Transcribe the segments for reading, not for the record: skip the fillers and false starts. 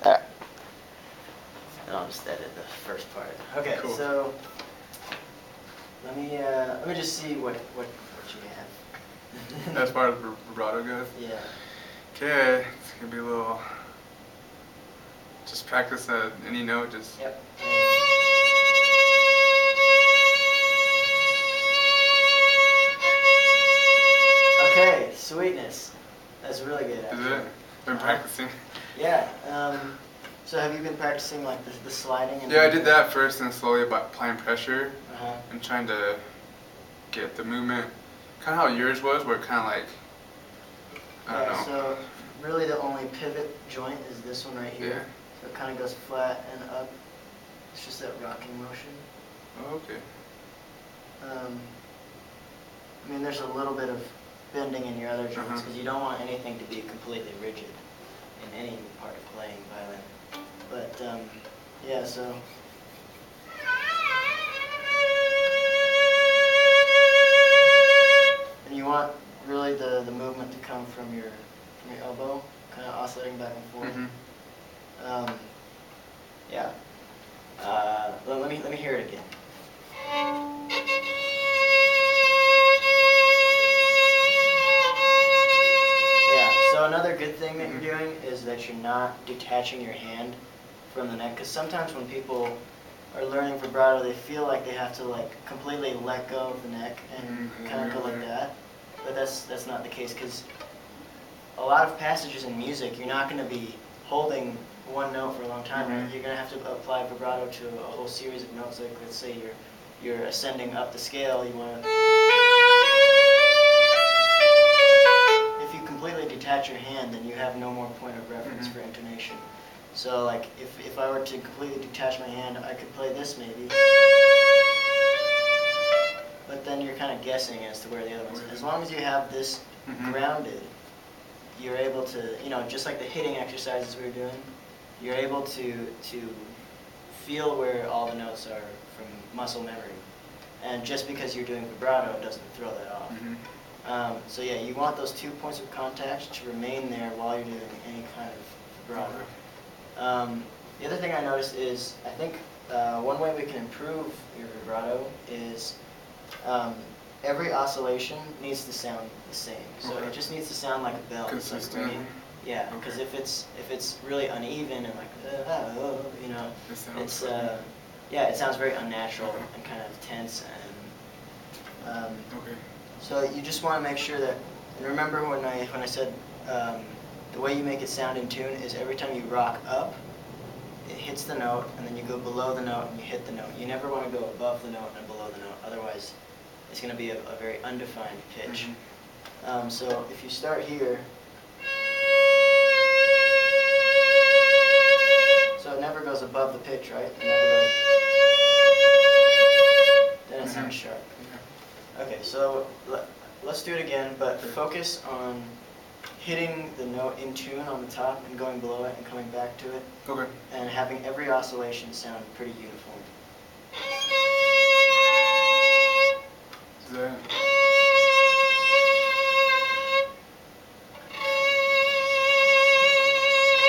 Alright. And I'll just edit the first part. Okay, Cool. so let me just see what you have. As far as vibrato goes? Yeah. Okay, it's gonna be a little. Just practice at any note, just. Yep. Okay, sweetness. That's really good. Actually. Is it? Been practicing? Yeah. So have you been practicing like the sliding? And yeah, I did that first and slowly by applying pressure Uh-huh. and trying to get the movement, kind of how yours was, where it kind of like, I don't know. So really the only pivot joint is this one right here. Yeah. So it kind of goes flat and up. It's just that rocking motion. Oh, okay. I mean, there's a little bit of bending in your other joints because you don't want anything to be completely rigid in any part of playing violin. But yeah, so. And you want really the movement to come from your elbow, kind of oscillating back and forth. Mm-hmm. Yeah. Let me hear it again. Yeah. So another good thing that you're doing is that you're not detaching your hand from the neck, because sometimes when people are learning vibrato, they feel like they have to like completely let go of the neck and kind of go like that. But that's not the case, because a lot of passages in music, you're not going to be holding one note for a long time. Right? You're going to have to apply vibrato to a whole series of notes. Like let's say you're ascending up the scale, you want to. If you completely detach your hand, then you have no more point of reference for intonation. So like if I were to completely detach my hand, I could play this maybe. But then you're kind of guessing as to where the other one's. As long as you have this grounded, you're able to, just like the hitting exercises we were doing, you're able to feel where all the notes are from muscle memory. And just because you're doing vibrato doesn't throw that off. So yeah, you want those 2 points of contact to remain there while you're doing any kind of vibrato. The other thing I noticed is, I think one way we can improve your vibrato is every oscillation needs to sound the same. So it just needs to sound like a bell. Consistent. Like yeah, because if it's really uneven and like it's yeah, it sounds very unnatural and kind of tense and so you just want to make sure that. And remember when I said the way you make it sound in tune is every time you rock up, it hits the note, and then you go below the note and you hit the note. You never want to go above the note and below the note, otherwise it's going to be a very undefined pitch. So if you start here, so it never goes above the pitch, right? It never goes, then it sounds sharp. Okay, so let's do it again, but focus on hitting the note in tune on the top and going below it and coming back to it. Okay. And having every oscillation sound pretty uniform. Is that?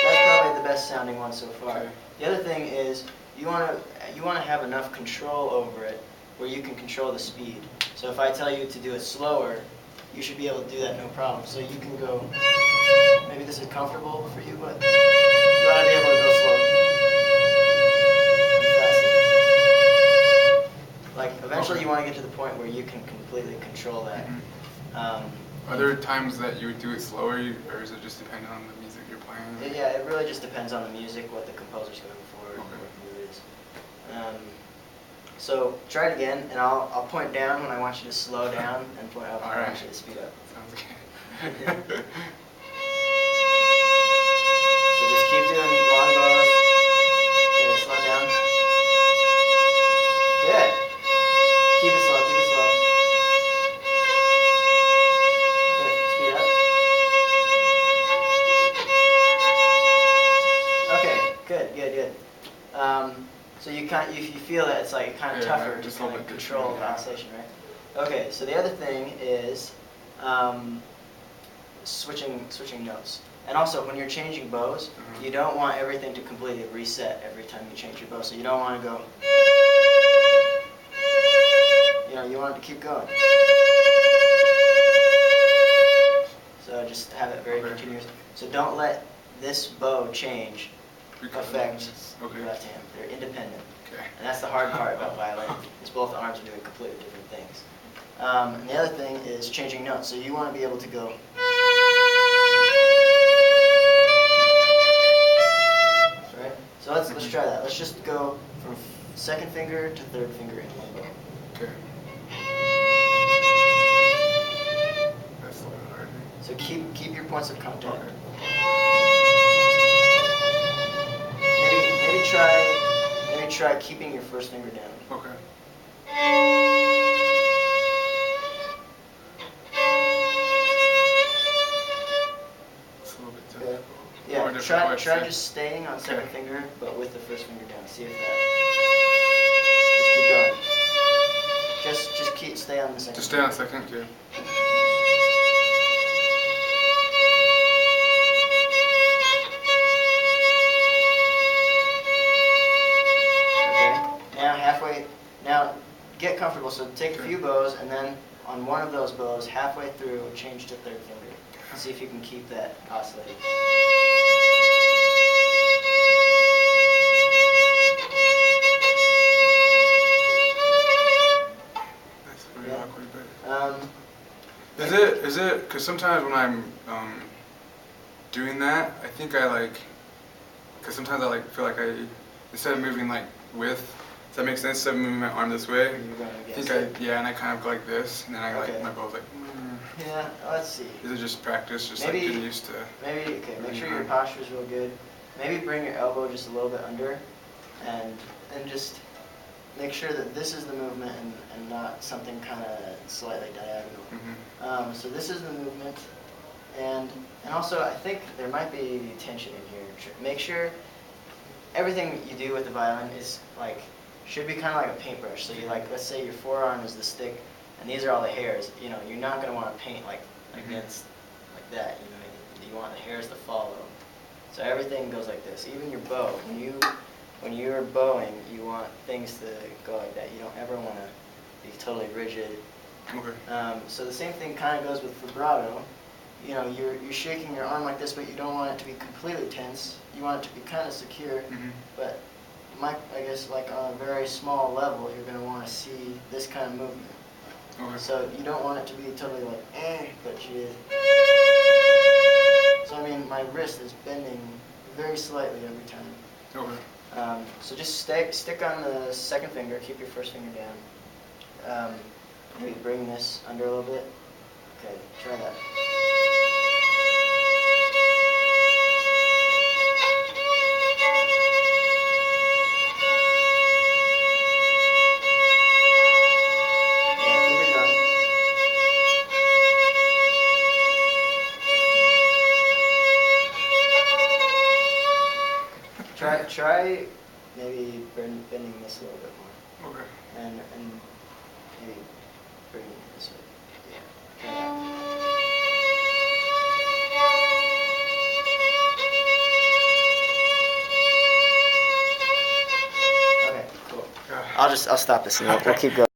That's probably the best sounding one so far. Okay. The other thing is you want to have enough control over it where you can control the speed. So if I tell you to do it slower, you should be able to do that no problem. So you can go, maybe this is comfortable for you, but you want to be able to go slow. And fast. Like eventually you want to get to the point where you can completely control that. Are there times that you would do it slower, or is it just dependent on the music you're playing? Yeah, it really just depends on the music, what the composer's going for, and what the mood is. So try it again, and I'll point down when I want you to slow down, and point up when I want you to speed up. Sounds good. So just keep doing long bows. Okay, slow down. Good. Keep it slow, keep it slow. Okay, speed up. Okay, good. So you feel that it's like kind of tougher to kind of control the oscillation, right? Okay, so the other thing is switching notes. And also, when you're changing bows, you don't want everything to completely reset every time you change your bow. So you don't want to go, you want it to keep going. So just have it very continuous. So don't let this bow change affect your left hand. They're independent. Okay. And that's the hard part about violin, is both arms are doing completely different things. And the other thing is changing notes. So you want to be able to go. Right? So let's try that. Let's just go from second finger to third finger in one bow. Okay. That's a little hard. So keep your points of contact. Okay. Maybe try keeping your first finger down. Okay. It's a little bit difficult. Yeah, try just staying on second finger, but with the first finger down. See if that. Just keep going. Just stay on the second. Just stay on second, yeah. Now get comfortable. So take a few bows, and then on one of those bows, halfway through, change to third finger. See if you can keep that oscillating. That's very awkward, but is it? Because sometimes when I'm doing that, I think because sometimes I feel like instead of moving with. Does that make sense? Instead of moving my arm this way, and I kind of go like this, and then my bow's like. Yeah, let's see. Is it just practice, getting used to? Make sure your posture is real good. Maybe bring your elbow just a little bit under, and just make sure that this is the movement and not something kind of slightly diagonal. So this is the movement, and also I think there might be tension in here. Make sure everything you do with the violin is should be kind of like a paintbrush. So you let's say your forearm is the stick, and these are all the hairs. You're not going to want to paint against that. You want the hairs to follow. So everything goes like this. Even your bow. When you're bowing, you want things to go like that. You don't ever want to be totally rigid. Okay. So the same thing kind of goes with vibrato. You're shaking your arm like this, but you don't want it to be completely tense. You want it to be kind of secure, but I guess on a very small level, you're going to want to see this kind of movement. Okay. So you don't want it to be totally but you. So my wrist is bending very slightly every time. Okay. So just stick on the second finger. Keep your first finger down. Maybe bring this under a little bit. Okay, try that. Try maybe bending this a little bit more. Okay. And maybe bringing it this way. Yeah. Try that. Okay, cool. I'll stop this and we'll keep going.